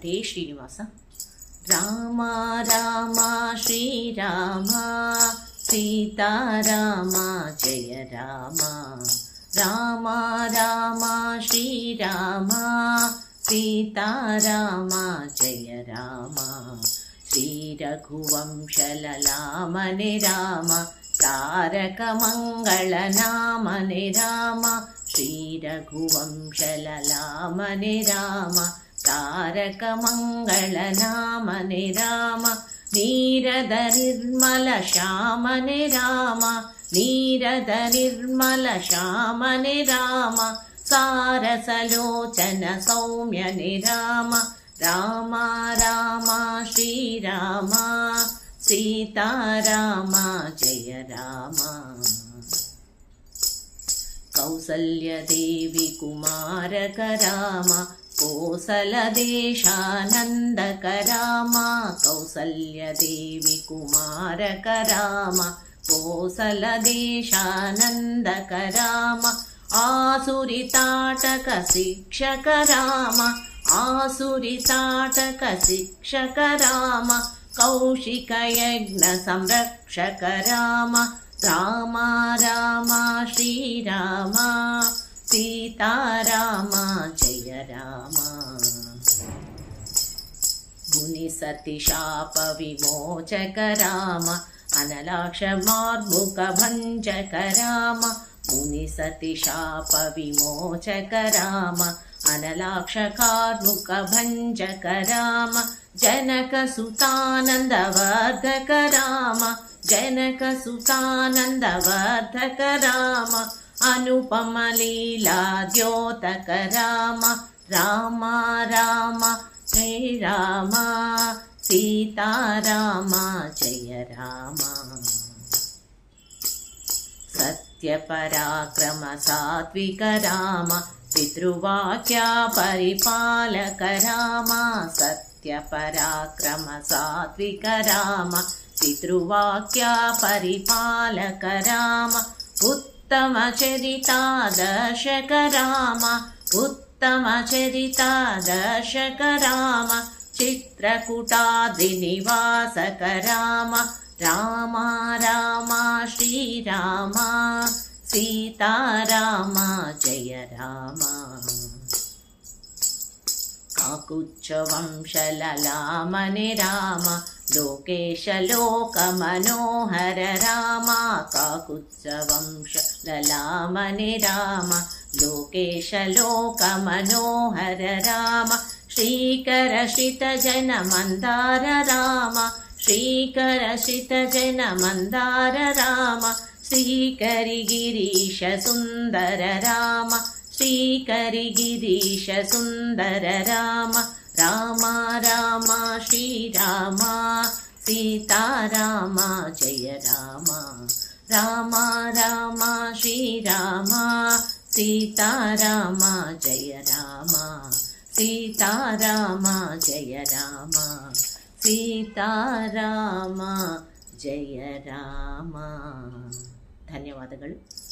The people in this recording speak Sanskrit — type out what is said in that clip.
ನಟೇ ಶ್ರೀನಿವಾಸ. ರಾಮ ರಾಮ ಶ್ರೀರಾಮ ಸೀತಾರಾಮ ಜಯ ರಾಮ. ರಾಮ ರಾಮ ಶ್ರೀರಾಮ ಸೀತಾರಾಮ ಜಯ ರಾಮ. ಶ್ರೀ ರಘುವಂಶಲಲಾಮನೆ ರಾಮ ತಾರಕ ಮಂಗಳ ನಾಮನೆ ರಾಮ. ಶ್ರೀ ರಘುವಂಶಲಲಾಮನೆ ರಾಮ ತಾರಕ ಮಂಗಳ ನಾಮನೆ ರಾಮ. ನೀರದ ನಿರ್ಮಲ ಶ್ಯಾಮನೆ ರಾಮ ನೀರದ ನಿರ್ಮಲ ಶ್ಯಾಮನೆ ರಾಮ. ಸಾರಸಲೋಚನ ಸೌಮ್ಯನೆ ರಾಮ. ರಾಮ ರಾಮ ಶ್ರೀರಾಮ ಸೀತಾರಾಮ ಜಯ ರಾಮ. ಕೌಸಲ್ಯ ದೇವಿ ಕುಮಾರಕ ರಾಮ ಕೋಸಲ ದೇಶಾನಂದಕ ರಾಮ. ಕೌಸಲ್ಯ ದೇವಿ ಕುಮಾರಕ ರಾಮ ಕೋಸಲ ದೇಶಾನಂದಕ ರಾಮ. ಆಸುರಿತಾಟಕ ಶಿಕ್ಷಕ ರಾಮ ಆಸುರಿತಾಟಕ ಶಿಕ್ಷಕ ರಾಮ. ಕೌಶಿಕ ಯಜ್ಞ ಸಂರಕ್ಷಕ ರಾಮ. ರಾಮ ರಾಮ ಶ್ರೀರಾಮ ಸೀತಾರಾಮ ಜಯ ರಾಮ. ಮುನಿ ಸತಿ ಶಾಪ ವಿಮೋಚಕ ರಾಮ ಅನಲಾಕ್ಷ ಮಾರ್ಮುಖ ಭಂಜಕ ರಾಮ. ಮುನಿ ಸತಿ ಶಾಪ ವಿಮೋಚಕ ರಾಮ ಅನಲಾಕ್ಷ ಕಾರ್ಮುಖ ಭಂಜಕ ರಾಮ. ಜನಕ ಸುತಾನಂದ ವರ್ಧಕ ರಾಮ ಜನಕ ಸುತಾನಂದ ವರ್ಧಕ ರಾಮ. ಅನುಪಮ ಲೀಲಾ ದ್ಯೋತಕ ರಾಮ. ರಾಮ ರಾಮ ಜಯ ರಾಮ ಸೀತಾರಾಮ ಜಯ ರಾಮ. ಸತ್ಯ ಪರಾಕ್ರಮ ಸಾತ್ವಿಕ ರಾಮ ಪಿತೃವಾಕ್ಯ ಪರಿಪಾಲಕ ರಾಮ. ಸತ್ಯ ಪರಾಕ್ರಮ ಸಾತ್ವಿಕ ರಾಮ ಪಿತೃವಾಕ್ಯ ಪರಿಪಾಲಕ ರಾಮ. ಉತ್ತಮ ಚರಿತಾದರ್ಶಕ ರಾಮ ಉತ್ತಮ ಚರಿತಾದರ್ಶಕ ರಾಮ. ಚಿತ್ರಕೂಟಾದ್ರಿ ನಿವಾಸಕ ರಾಮ. ರಾಮ ರಾಮ ಶ್ರೀರಾಮ ಸೀತಾರಾಮ ಜಯ ರಾಮ. ಕಾಕುಚ್ಛ ವಂಶಲಲಾಮನೆ ರಾಮ ಲೋಕೇಶ ಲೋಕ ಮನೋಹರ ರಾಮ. ಕಾಕುಚ್ಛ ವಂಶಲಲಾಮನೆ ರಾಮ ಲೋಕೇಶ ಲೋಕ ಮನೋಹರ ರಾಮ. ಶ್ರೀಕರ ಶ್ರಿತ ಜನ ಮಂದಾರ ರಾಮ ಶ್ರೀಕರ ಶ್ರಿತ ಜನ ಮಂದಾರ ರಾಮ. ಶ್ರೀಕರಿ ಗಿರೀಶ ಸುಂದರ ರಾಮ ಶ್ರೀಕರಿ ಗಿರೀಶ ಸುಂದರ ರಾಮ. ರಾಮ ರಾಮ ಶ್ರೀರಾಮ ಸೀತಾರಾಮ ಜಯ ರಾಮ. ರಾಮ ರಾಮ ಶ್ರೀರಾಮ ಸೀತಾರಾಮ ಜಯ ರಾಮ. ಸೀತಾರಾಮ ಜಯ ರಾಮ ಸೀತಾರಾಮ ಜಯ ರಾಮ. ಧನ್ಯವಾದಗಳು.